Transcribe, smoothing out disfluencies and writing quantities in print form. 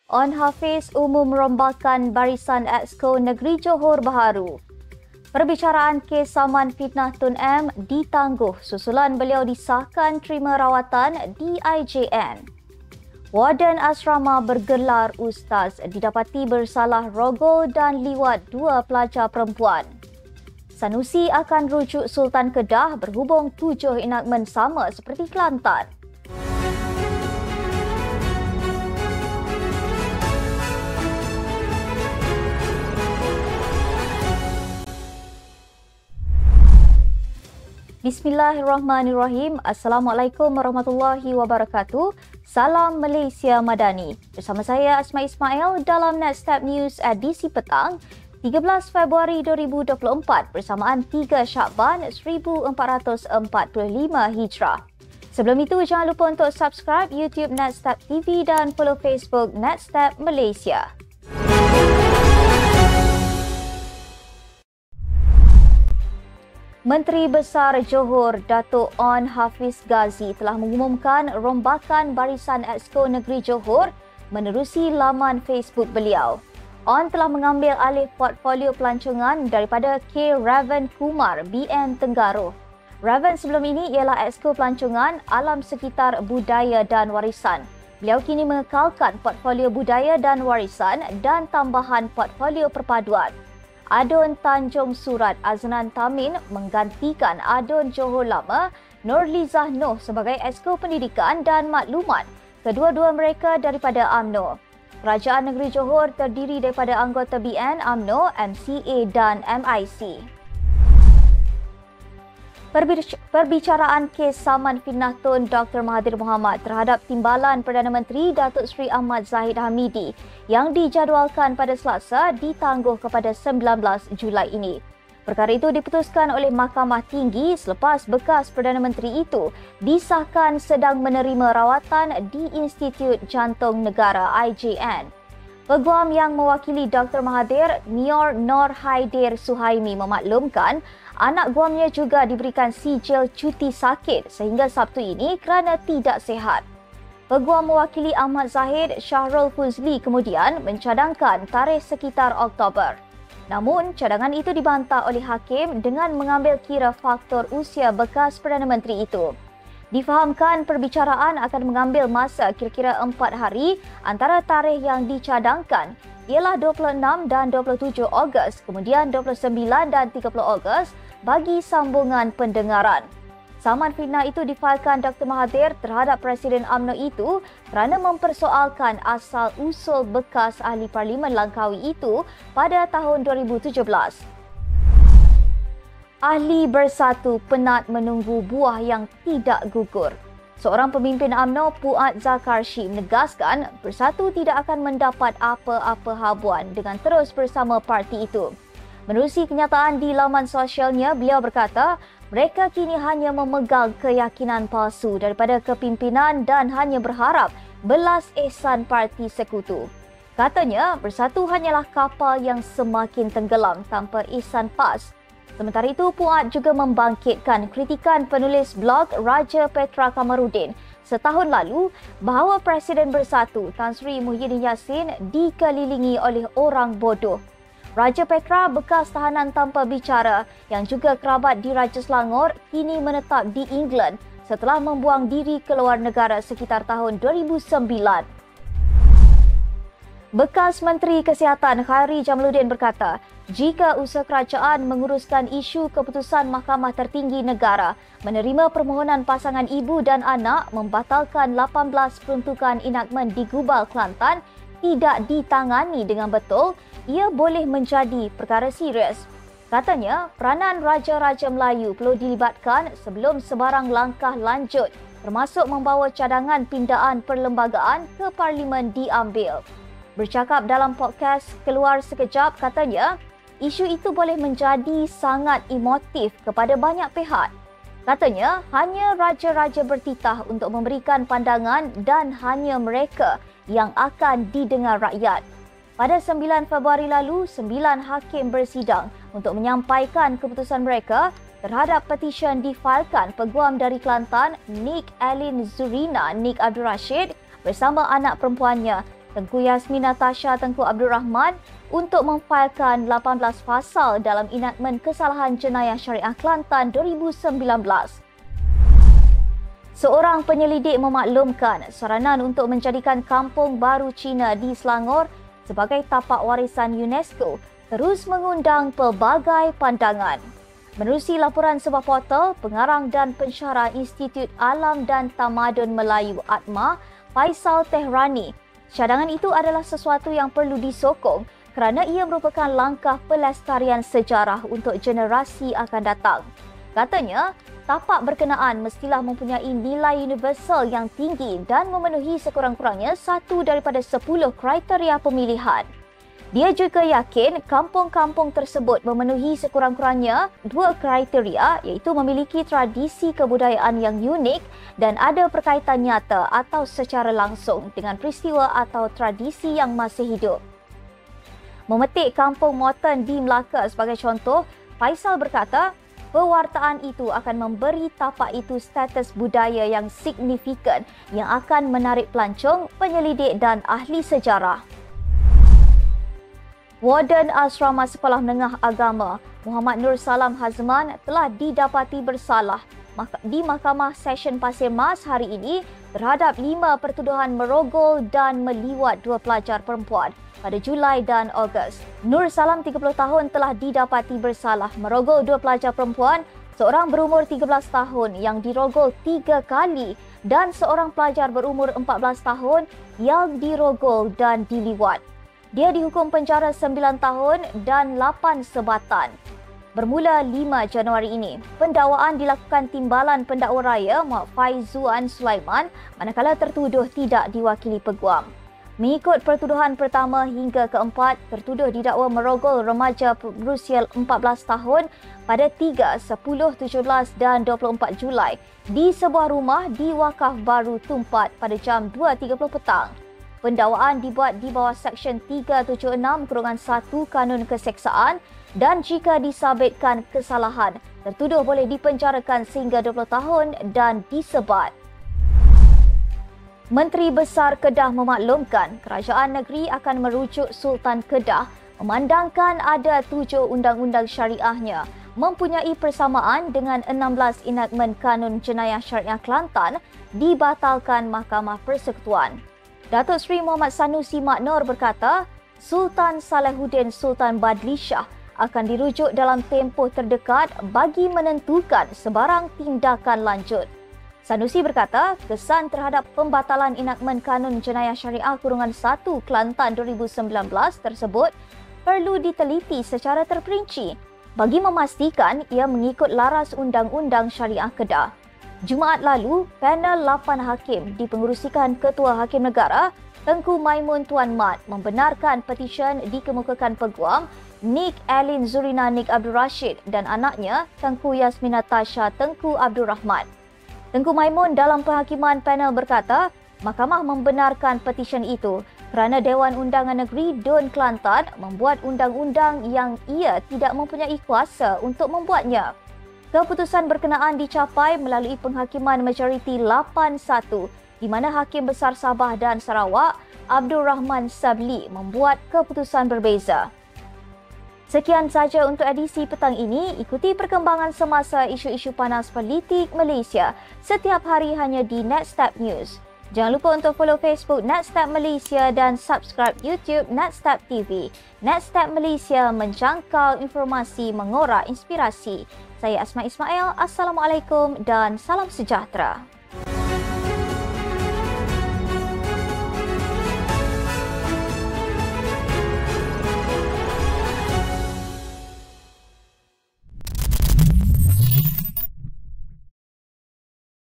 On Hafiz umum rombakan Barisan Exco Negeri Johor Bahru. Perbicaraan kes saman fitnah Tun M ditangguh susulan beliau disahkan terima rawatan di IJN. Warden asrama bergelar ustaz didapati bersalah rogol dan liwat 2 pelajar perempuan. Sanusi akan rujuk Sultan Kedah berhubung 7 enakmen sama seperti Kelantan. Bismillahirrahmanirrahim. Assalamualaikum warahmatullahi wabarakatuh. Salam Malaysia Madani. Bersama saya Asma Ismail dalam Netstep News edisi petang 13 Februari 2024 bersamaan 3 Syakban 1445 Hijrah. Sebelum itu jangan lupa untuk subscribe YouTube Netstep TV dan follow Facebook Netstep Malaysia. Menteri Besar Johor Datuk On Hafiz Ghazi telah mengumumkan rombakan Barisan Exco Negeri Johor menerusi laman Facebook beliau. On telah mengambil alih portfolio pelancongan daripada K. Raven Kumar, BN Tenggaro. Raven sebelum ini ialah Exco Pelancongan Alam Sekitar Budaya dan Warisan. Beliau kini mengekalkan portfolio budaya dan warisan dan tambahan portfolio perpaduan. Adun Tanjung Surat Aznan Tamin menggantikan Adun Johor Lama Nurlizah Noh sebagai Exco Pendidikan dan Maklumat, kedua-dua mereka daripada UMNO. Kerajaan Negeri Johor terdiri daripada anggota BN, UMNO, MCA dan MIC. Perbicaraan kes saman fitnah Tun Dr. Mahathir Mohamad terhadap Timbalan Perdana Menteri Datuk Seri Ahmad Zahid Hamidi yang dijadualkan pada Selasa ditangguh kepada 19 Julai ini. Perkara itu diputuskan oleh Mahkamah Tinggi selepas bekas Perdana Menteri itu disahkan sedang menerima rawatan di Institut Jantung Negara IJN. Peguam yang mewakili Dr. Mahathir, Nior Nor Haidir Suhaimi memaklumkan anak guamnya juga diberikan sijil cuti sakit sehingga Sabtu ini kerana tidak sihat. Peguam mewakili Ahmad Zahid, Syahrul Fuzli kemudian mencadangkan tarikh sekitar Oktober. Namun, cadangan itu dibantah oleh hakim dengan mengambil kira faktor usia bekas Perdana Menteri itu. Difahamkan perbicaraan akan mengambil masa kira-kira 4 hari antara tarikh yang dicadangkan ialah 26 dan 27 Ogos, kemudian 29 dan 30 Ogos bagi sambungan pendengaran. Saman fitnah itu difailkan Dr. Mahathir terhadap Presiden UMNO itu kerana mempersoalkan asal-usul bekas Ahli Parlimen Langkawi itu pada tahun 2017. Ahli Bersatu penat menunggu buah yang tidak gugur. Seorang pemimpin UMNO, Puat Zakarshi, menegaskan Bersatu tidak akan mendapat apa-apa habuan dengan terus bersama parti itu. Menerusi kenyataan di laman sosialnya, beliau berkata mereka kini hanya memegang keyakinan palsu daripada kepimpinan dan hanya berharap belas ihsan parti sekutu. Katanya, Bersatu hanyalah kapal yang semakin tenggelam tanpa ihsan PAS. Sementara itu, Puat juga membangkitkan kritikan penulis blog Raja Petra Kamarudin setahun lalu bahawa Presiden Bersatu Tan Sri Muhyiddin Yassin dikelilingi oleh orang bodoh. Raja Petra, bekas tahanan tanpa bicara yang juga kerabat di Raja Selangor, kini menetap di England setelah membuang diri ke luar negara sekitar tahun 2009. Bekas Menteri Kesihatan Khairi Jamaluddin berkata, jika usaha kerajaan menguruskan isu keputusan Mahkamah Tertinggi Negara menerima permohonan pasangan ibu dan anak membatalkan 18 peruntukan enakmen di Gubal, Kelantan tidak ditangani dengan betul, ia boleh menjadi perkara serius. Katanya, peranan Raja-Raja Melayu perlu dilibatkan sebelum sebarang langkah lanjut termasuk membawa cadangan pindaan perlembagaan ke Parlimen diambil. Bercakap dalam podcast Keluar Sekejap, katanya, isu itu boleh menjadi sangat emotif kepada banyak pihak. Katanya, hanya raja-raja bertitah untuk memberikan pandangan dan hanya mereka yang akan didengar rakyat. Pada 9 Februari lalu, 9 hakim bersidang untuk menyampaikan keputusan mereka terhadap petisyen difailkan peguam dari Kelantan, Nik Alin Zurina Nik Abdul Rashid bersama anak perempuannya Tengku Yasmin Natasha Tengku Abdul Rahman untuk memfailkan 18 pasal dalam Enakmen Kesalahan Jenayah Syariah Kelantan 2019. Seorang penyelidik memaklumkan saranan untuk menjadikan kampung baru Cina di Selangor sebagai tapak warisan UNESCO terus mengundang pelbagai pandangan. Menerusi laporan sebuah portal, pengarang dan pensyarah Institut Alam dan Tamadun Melayu ATMA, Faisal Tehrani, cadangan itu adalah sesuatu yang perlu disokong kerana ia merupakan langkah pelestarian sejarah untuk generasi akan datang. Katanya, tapak berkenaan mestilah mempunyai nilai universal yang tinggi dan memenuhi sekurang-kurangnya 1 daripada 10 kriteria pemilihan. Dia juga yakin kampung-kampung tersebut memenuhi sekurang-kurangnya 2 kriteria, iaitu memiliki tradisi kebudayaan yang unik dan ada perkaitan nyata atau secara langsung dengan peristiwa atau tradisi yang masih hidup. Memetik kampung moden di Melaka sebagai contoh, Faisal berkata, pewartaan itu akan memberi tapak itu status budaya yang signifikan yang akan menarik pelancong, penyelidik dan ahli sejarah. Warden Asrama Sekolah Menengah Agama Muhammad Nur Salam Hazman telah didapati bersalah di Mahkamah Session Pasir Mas hari ini terhadap 5 pertuduhan merogol dan meliwat 2 pelajar perempuan pada Julai dan Ogos. Nur Salam 30 tahun telah didapati bersalah merogol 2 pelajar perempuan, seorang berumur 13 tahun yang dirogol 3 kali dan seorang pelajar berumur 14 tahun yang dirogol dan diliwat. Dia dihukum penjara 9 tahun dan 8 sebatan. Bermula 5 Januari ini, pendakwaan dilakukan Timbalan Pendakwa Raya Muhammad Faizuan Sulaiman manakala tertuduh tidak diwakili peguam. Mengikut pertuduhan pertama hingga keempat, tertuduh didakwa merogol remaja berusia 14 tahun pada 3, 10, 17 dan 24 Julai di sebuah rumah di Wakaf Baru Tumpat pada jam 2.30 petang. Pendakwaan dibuat di bawah Seksyen 376-1 Kanun Keseksaan dan jika disabitkan kesalahan, tertuduh boleh dipenjarakan sehingga 20 tahun dan disebat. Menteri Besar Kedah memaklumkan kerajaan negeri akan merujuk Sultan Kedah memandangkan ada 7 undang-undang syariahnya mempunyai persamaan dengan 16 enakmen Kanun Jenayah Syariah Kelantan dibatalkan Mahkamah Persekutuan. Datuk Seri Muhammad Sanusi Maknor berkata, Sultan Salahuddin Sultan Badli Shah akan dirujuk dalam tempoh terdekat bagi menentukan sebarang tindakan lanjut. Sanusi berkata, kesan terhadap pembatalan enakmen Kanun Jenayah Syariah Kurungan 1 Kelantan 2019 tersebut perlu diteliti secara terperinci bagi memastikan ia mengikut laras Undang-Undang Syariah Kedah. Jumaat lalu, panel 8 hakim dipengerusikan Ketua Hakim Negara Tengku Maimun Tuan Mat membenarkan petisyen dikemukakan peguam Nik Alin Zurina Nik Abdul Rashid dan anaknya Tengku Yasmin Natasha Tengku Abdul Rahman. Tengku Maimun dalam penghakiman panel berkata, Mahkamah membenarkan petisyen itu kerana Dewan Undangan Negeri Dun Kelantan membuat undang-undang yang ia tidak mempunyai kuasa untuk membuatnya. Keputusan berkenaan dicapai melalui penghakiman majoriti 8-1 di mana Hakim Besar Sabah dan Sarawak Abdul Rahman Sabli membuat keputusan berbeza. Sekian saja untuk edisi petang ini. Ikuti perkembangan semasa isu-isu panas politik Malaysia setiap hari hanya di Netstab News. Jangan lupa untuk follow Facebook Netstab Malaysia dan subscribe YouTube Netstab TV. Netstab Malaysia menjangkau informasi mengorak inspirasi. Saya Asma Ismail. Assalamualaikum dan salam sejahtera.